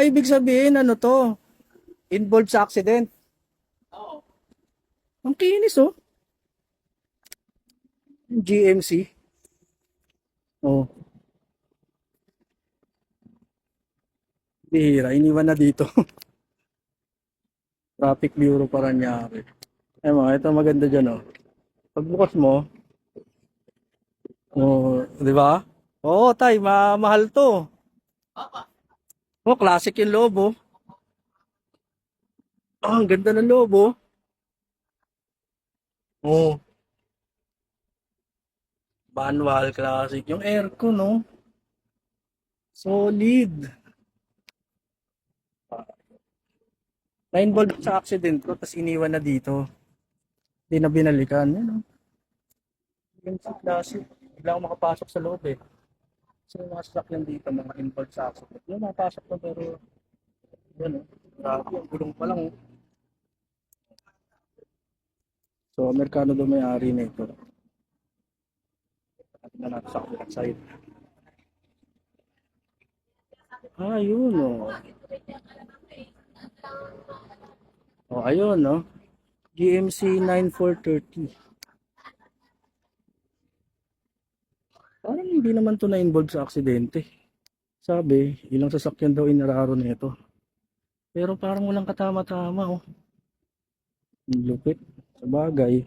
Ay, ibig sabihin, ano to? Involved sa accident. Ang kinis, oh. GMC. Oh, bihira. Iniwan na dito. Traffic Bureau Paranaque. Ay mo, ito maganda dyan, oh. Pagbukas mo, oh, di ba? Oo, tay, mahal to. Oh, classic yung loob, oh. Oh, ang ganda ng loob, oh. Oh, manual classic. Yung aircon, no? Solid. Na-involved sa accident ko, tapos iniwan na dito. Hindi na binalikan. Yan, oh. Yung sa classic. Bigla ako makapasok sa loob, eh. So, yung mga sasakyan dito, mga involved sa accident. Yung nakapasok ko, pero, yan, oh. Grabe, ang gulong pa lang, oh. So, Amerikano daw may-ari na ito. At na natin sa kabilang side. Ah, yun, oh. Oh, ayun, no? GMC 9430. Parang hindi naman to na-involved sa aksidente. Sabi, ilang sasakyan daw inararo nito. Pero parang walang katama-tama, oh. Ang lupit. Sa bagay,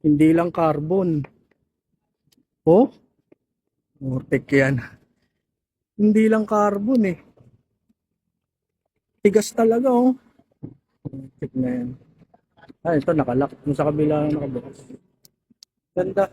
hindi lang carbon. Oh, mortek yan. Hindi lang carbon, eh. Tigas talaga, oh. Mortek na yan. Ah, ito nakalock. Yung sa kabila nakabukas. Ganda.